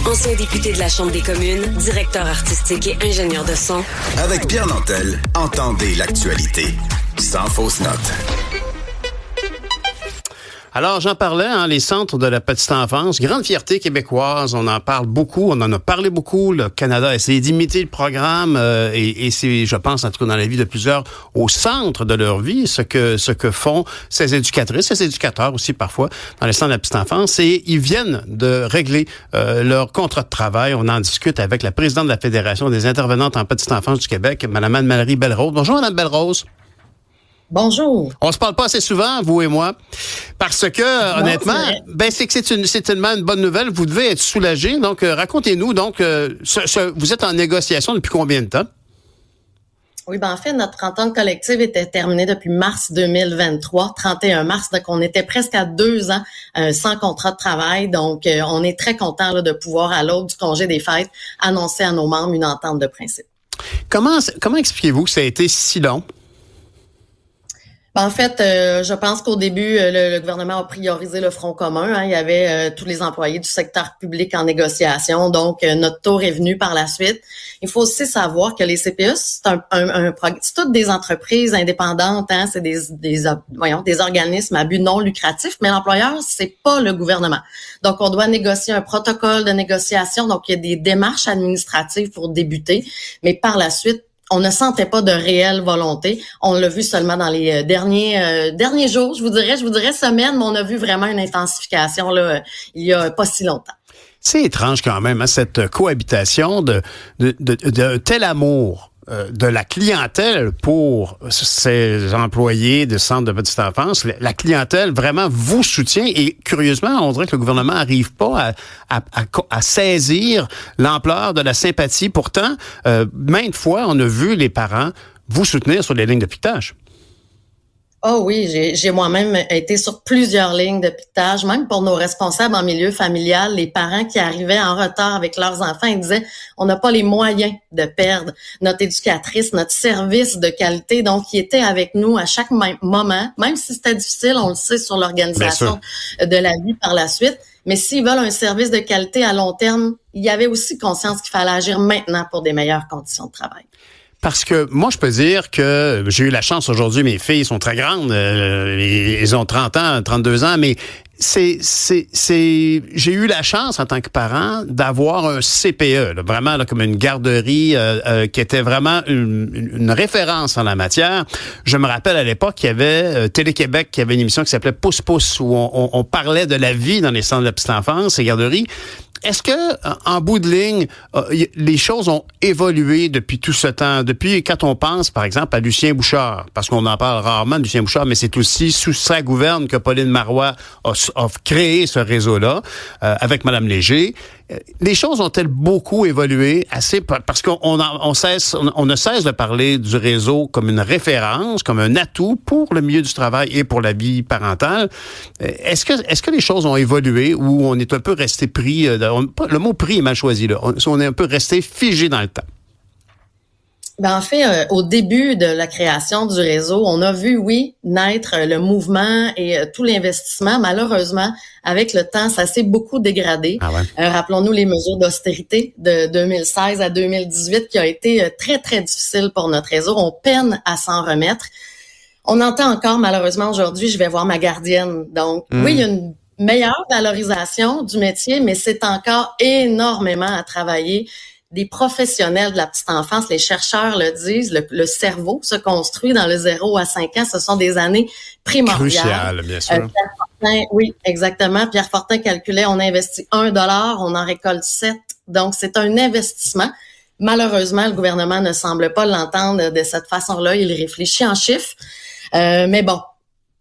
Ancien député de la Chambre des communes, directeur artistique et ingénieur de son. Avec Pierre Nantel, entendez l'actualité. Sans fausse note. Alors, j'en parlais, les centres de la petite enfance, grande fierté québécoise, on en parle beaucoup, on en a parlé beaucoup. Le Canada a essayé d'imiter le programme et c'est, je pense, en tout cas dans la vie de plusieurs, au centre de leur vie, ce que font ces éducatrices, ces éducateurs aussi parfois, dans les centres de la petite enfance. Et ils viennent de régler leur contrat de travail. On en discute avec la présidente de la Fédération des intervenantes en petite enfance du Québec, Mme Anne-Marie Belle-Rose. Bonjour, Mme Belle-Rose. Bonjour. On se parle pas assez souvent, vous et moi, parce que, honnêtement, c'est tellement une bonne nouvelle. Vous devez être soulagés. Donc, racontez-nous. Donc, vous êtes en négociation depuis combien de temps? Oui, en fait, notre entente collective était terminée depuis mars 2023, 31 mars. Donc, on était presque à 2 ans sans contrat de travail. Donc, on est très content de pouvoir, à l'aube du congé des fêtes, annoncer à nos membres une entente de principe. Comment expliquez-vous que ça a été si long? En fait, je pense qu'au début, le gouvernement a priorisé le front commun. Il y avait tous les employés du secteur public en négociation. Donc, notre tour est venu par la suite. Il faut aussi savoir que les CPE, c'est c'est toutes des entreprises indépendantes. C'est des organismes à but non lucratif. Mais l'employeur, c'est pas le gouvernement. Donc, on doit négocier un protocole de négociation. Donc, il y a des démarches administratives pour débuter. Mais par la suite, on ne sentait pas de réelle volonté. On l'a vu seulement dans les derniers jours, je vous dirais semaines, mais on a vu vraiment une intensification là il y a pas si longtemps. C'est étrange quand même, cette cohabitation de tel amour de la clientèle pour ces employés de centres de petite enfance. La clientèle vraiment vous soutient et curieusement, on dirait que le gouvernement n'arrive pas à saisir l'ampleur de la sympathie. Pourtant, maintes fois, on a vu les parents vous soutenir sur les lignes de piquetage. Oh oui, j'ai moi-même été sur plusieurs lignes de piquetage, même pour nos responsables en milieu familial, les parents qui arrivaient en retard avec leurs enfants, ils disaient on n'a pas les moyens de perdre notre éducatrice, notre service de qualité, donc ils étaient avec nous à chaque moment, même si c'était difficile, on le sait sur l'organisation de la vie par la suite. Mais s'ils veulent un service de qualité à long terme, il y avait aussi conscience qu'il fallait agir maintenant pour des meilleures conditions de travail. Parce que moi, je peux dire que j'ai eu la chance aujourd'hui, mes filles sont très grandes, elles ont 30 ans, 32 ans, mais j'ai eu la chance en tant que parent d'avoir un CPE, là, vraiment là, comme une garderie qui était vraiment une référence en la matière. Je me rappelle à l'époque qu'il y avait Télé-Québec qui avait une émission qui s'appelait Pouce Pouce où on parlait de la vie dans les centres de la petite enfance et garderies. Est-ce que, en bout de ligne, les choses ont évolué depuis tout ce temps? Depuis quand on pense, par exemple, à Lucien Bouchard, parce qu'on en parle rarement de Lucien Bouchard, mais c'est aussi sous sa gouverne que Pauline Marois a créé ce réseau-là, avec Mme Léger. Les choses ont-elles beaucoup évolué parce qu'on ne cesse de parler du réseau comme une référence, comme un atout pour le milieu du travail et pour la vie parentale. Est-ce que les choses ont évolué ou on est un peu resté pris, le mot pris est mal choisi là, on est un peu resté figé dans le temps? En fait, au début de la création du réseau, on a vu, oui, naître le mouvement et tout l'investissement. Malheureusement, avec le temps, ça s'est beaucoup dégradé. Ah ouais. Rappelons-nous les mesures d'austérité de 2016 à 2018 qui a été très, très difficile pour notre réseau. On peine à s'en remettre. On entend encore, malheureusement, aujourd'hui, je vais voir ma gardienne. Donc, oui, il y a une meilleure valorisation du métier, mais c'est encore énormément à travailler. Des professionnels de la petite enfance, les chercheurs le disent, le cerveau se construit dans le 0 à 5 ans. Ce sont des années primordiales. Crucial, bien sûr. Pierre Fortin, oui, exactement. Pierre Fortin calculait, on investit $1, on en récolte 7. Donc, c'est un investissement. Malheureusement, le gouvernement ne semble pas l'entendre de cette façon-là. Il réfléchit en chiffres. Mais bon,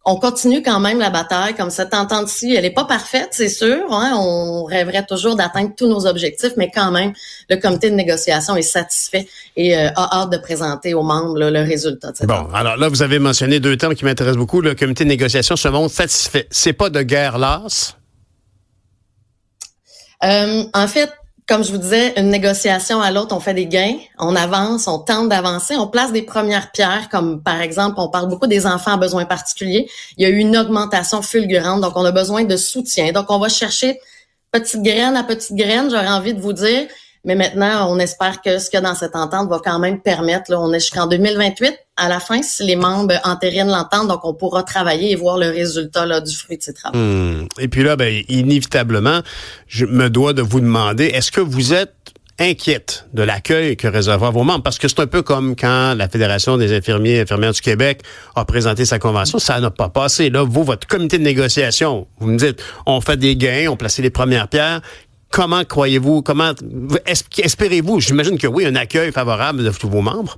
on continue quand même la bataille, comme cette entente-ci. Elle n'est pas parfaite, c'est sûr. On rêverait toujours d'atteindre tous nos objectifs, mais quand même, le comité de négociation est satisfait et a hâte de présenter aux membres le résultat de cette entente. Alors là, vous avez mentionné 2 termes qui m'intéressent beaucoup. Le comité de négociation se montre satisfait. C'est pas de guerre lasse? En fait, comme je vous disais, une négociation à l'autre, on fait des gains, on avance, on tente d'avancer, on place des premières pierres, comme par exemple, on parle beaucoup des enfants à besoins particuliers. Il y a eu une augmentation fulgurante, donc on a besoin de soutien. Donc, on va chercher petite graine à petite graine, j'aurais envie de vous dire. Mais maintenant, on espère que ce qu'il y a dans cette entente va quand même permettre, là, on est jusqu'en 2028, à la fin, si les membres entérinent l'entente, donc on pourra travailler et voir le résultat là, du fruit de ces travaux. Et puis là, inévitablement, je me dois de vous demander, est-ce que vous êtes inquiète de l'accueil que réservera vos membres? Parce que c'est un peu comme quand la Fédération des infirmiers et infirmières du Québec a présenté sa convention, ça n'a pas passé. Là, vous, votre comité de négociation, vous me dites, on fait des gains, on place les premières pierres. Comment croyez-vous, espérez-vous, j'imagine que oui, un accueil favorable de tous vos membres?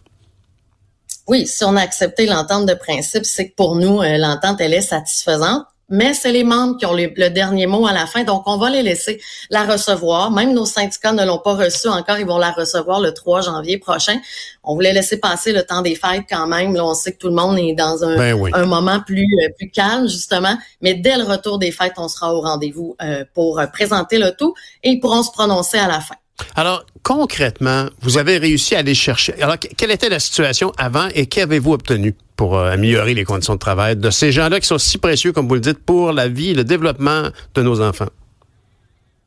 Oui, si on a accepté l'entente de principe, c'est que pour nous, l'entente, elle est satisfaisante. Mais c'est les membres qui ont le dernier mot à la fin, donc on va les laisser la recevoir. Même nos syndicats ne l'ont pas reçue encore, ils vont la recevoir le 3 janvier prochain. On voulait laisser passer le temps des fêtes quand même. Là, on sait que tout le monde est dans un moment plus calme, justement. Mais dès le retour des fêtes, on sera au rendez-vous pour présenter le tout et ils pourront se prononcer à la fin. Alors, concrètement, vous avez réussi à aller chercher. Alors, quelle était la situation avant et qu'avez-vous obtenu pour améliorer les conditions de travail de ces gens-là qui sont si précieux, comme vous le dites, pour la vie et le développement de nos enfants?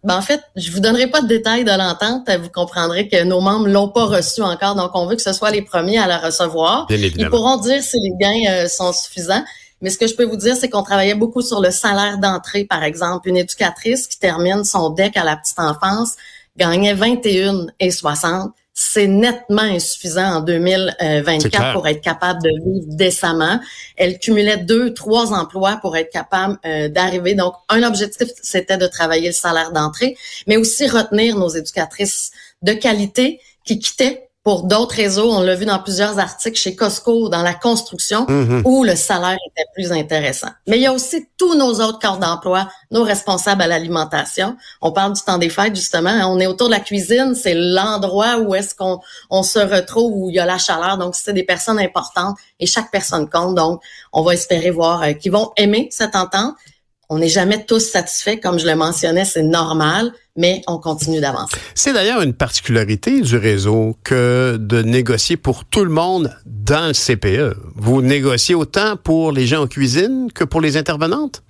En fait, je vous donnerai pas de détails de l'entente. Vous comprendrez que nos membres l'ont pas reçue encore, donc on veut que ce soit les premiers à la recevoir. Bien évidemment. Ils pourront dire si les gains sont suffisants. Mais ce que je peux vous dire, c'est qu'on travaillait beaucoup sur le salaire d'entrée, par exemple. Une éducatrice qui termine son DEC à la petite enfance gagnait 21,60. C'est nettement insuffisant en 2024 pour être capable de vivre décemment. Elle cumulait 2-3 emplois pour être capable d'arriver. Donc, un objectif, c'était de travailler le salaire d'entrée, mais aussi retenir nos éducatrices de qualité qui quittaient pour d'autres réseaux. On l'a vu dans plusieurs articles chez Costco, dans la construction, où le salaire était plus intéressant. Mais il y a aussi tous nos autres corps d'emploi, nos responsables à l'alimentation. On parle du temps des fêtes, justement. On est autour de la cuisine. C'est l'endroit où est-ce qu'on se retrouve, où il y a la chaleur. Donc, c'est des personnes importantes et chaque personne compte. Donc, on va espérer voir qu'ils vont aimer cette entente. On n'est jamais tous satisfaits, comme je le mentionnais, c'est normal, mais on continue d'avancer. C'est d'ailleurs une particularité du réseau que de négocier pour tout le monde dans le CPE. Vous négociez autant pour les gens en cuisine que pour les intervenantes?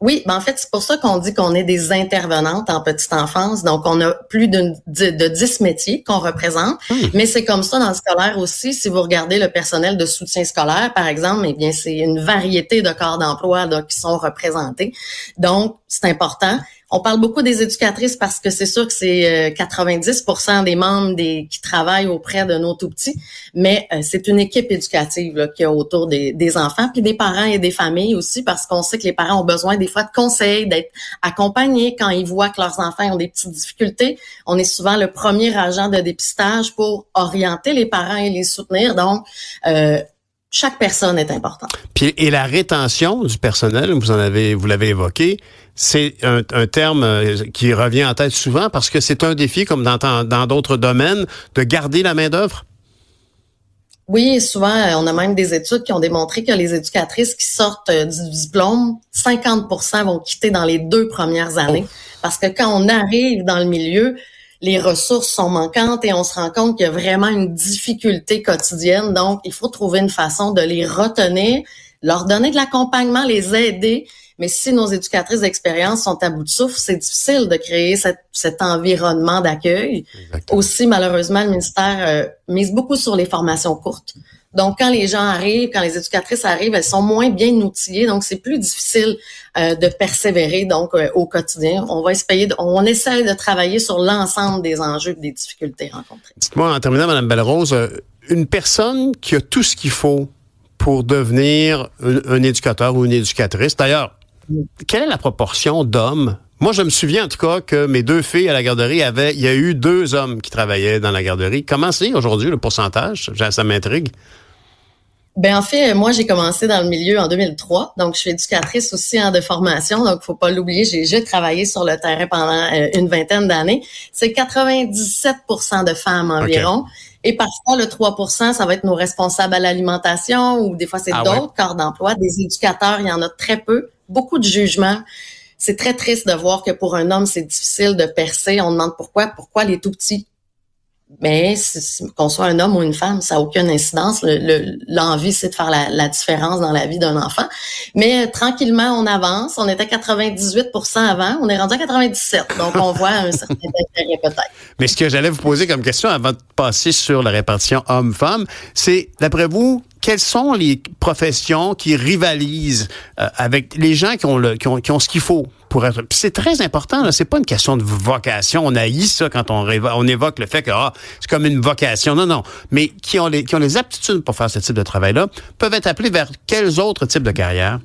Oui, en fait, c'est pour ça qu'on dit qu'on est des intervenantes en petite enfance. Donc, on a plus de 10 métiers qu'on représente. Mais c'est comme ça dans le scolaire aussi. Si vous regardez le personnel de soutien scolaire, par exemple, eh bien, c'est une variété de corps d'emploi là, qui sont représentés. Donc, c'est important. On parle beaucoup des éducatrices parce que c'est sûr que c'est 90% des membres qui travaillent auprès de nos tout-petits, mais c'est une équipe éducative là, qui est autour des enfants, puis des parents et des familles aussi, parce qu'on sait que les parents ont besoin des fois de conseils, d'être accompagnés quand ils voient que leurs enfants ont des petites difficultés. On est souvent le premier agent de dépistage pour orienter les parents et les soutenir. Donc, chaque personne est importante. Puis, et la rétention du personnel, vous l'avez évoqué, c'est un terme qui revient en tête souvent parce que c'est un défi, comme dans d'autres domaines, de garder la main-d'œuvre. Oui, souvent, on a même des études qui ont démontré que les éducatrices qui sortent du diplôme, 50% vont quitter dans les 2 premières années. Parce que quand on arrive dans le milieu, les ressources sont manquantes et on se rend compte qu'il y a vraiment une difficulté quotidienne. Donc, il faut trouver une façon de les retenir, leur donner de l'accompagnement, les aider. Mais si nos éducatrices d'expérience sont à bout de souffle, c'est difficile de créer cet environnement d'accueil. Exactement. Aussi, malheureusement, le ministère mise beaucoup sur les formations courtes. Donc, quand les gens arrivent, quand les éducatrices arrivent, elles sont moins bien outillées. Donc, c'est plus difficile de persévérer donc au quotidien. On essaie de travailler sur l'ensemble des enjeux et des difficultés rencontrées. Dites-moi, en terminant, Mme Belle-Rose, une personne qui a tout ce qu'il faut pour devenir un éducateur ou une éducatrice. D'ailleurs, quelle est la proportion d'hommes? Moi, je me souviens en tout cas que mes 2 filles à la garderie il y a eu 2 hommes qui travaillaient dans la garderie. Comment c'est aujourd'hui le pourcentage? Ça m'intrigue. En fait, moi, j'ai commencé dans le milieu en 2003. Donc, je suis éducatrice aussi de formation. Donc, faut pas l'oublier. J'ai travaillé sur le terrain pendant une vingtaine d'années. C'est 97% de femmes environ. Okay. Et parfois, le 3%, ça va être nos responsables à l'alimentation ou des fois, c'est d'autres corps d'emploi. Des éducateurs, il y en a très peu. Beaucoup de jugements. C'est très triste de voir que pour un homme, c'est difficile de percer. On demande pourquoi les tout-petits Mais qu'on soit un homme ou une femme, ça n'a aucune incidence. L'envie, c'est de faire la différence dans la vie d'un enfant. Mais tranquillement, on avance. On était à 98% avant. On est rendu à 97%. Donc, on voit un certain intérêt peut-être. Mais ce que j'allais vous poser comme question avant de passer sur la répartition homme-femme, c'est, d'après vous, quelles sont les professions qui rivalisent avec les gens qui ont ce qu'il faut pour être... Puis c'est très important, là, c'est pas une question de vocation. On haït ça quand on évoque le fait que c'est comme une vocation. Non. Mais qui ont les aptitudes pour faire ce type de travail-là peuvent être appelés vers quels autres types de carrières?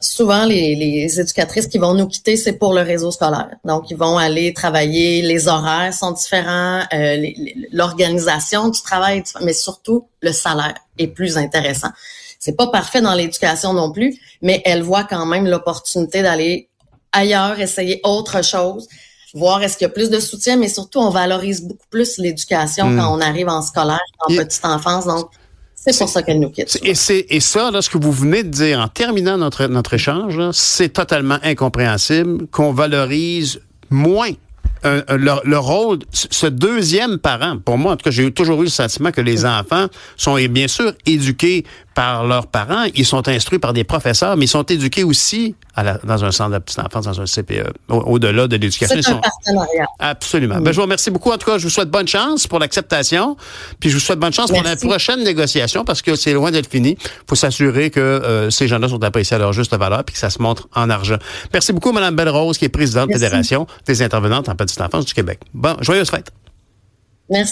Souvent, les éducatrices qui vont nous quitter, c'est pour le réseau scolaire. Donc, ils vont aller travailler, les horaires sont différents, l'organisation du travail, mais surtout, le salaire est plus intéressant. C'est pas parfait dans l'éducation non plus, mais elles voient quand même l'opportunité d'aller ailleurs, essayer autre chose, voir est-ce qu'il y a plus de soutien, mais surtout, on valorise beaucoup plus l'éducation quand on arrive en scolaire, en petite enfance. Donc, c'est pour ça qu'elle nous quitte. Et ça, là, ce que vous venez de dire en terminant notre échange, là, c'est totalement incompréhensible qu'on valorise moins le rôle, ce deuxième parent. Pour moi, en tout cas, j'ai toujours eu le sentiment que les enfants sont bien sûr éduqués par leurs parents, ils sont instruits par des professeurs, mais ils sont éduqués aussi dans un centre de petite enfance, dans un CPE, au-delà de l'éducation. C'est un partenariat. Absolument. Ben, je vous remercie beaucoup. En tout cas, je vous souhaite bonne chance pour l'acceptation, puis je vous souhaite bonne chance pour la prochaine négociation, parce que c'est loin d'être fini. Il faut s'assurer que ces gens-là sont appréciés à leur juste valeur, puis que ça se montre en argent. Merci beaucoup, Mme Belle-Rose, qui est présidente de la Fédération des intervenantes en petite enfance du Québec. Bon, joyeuses fêtes. Merci.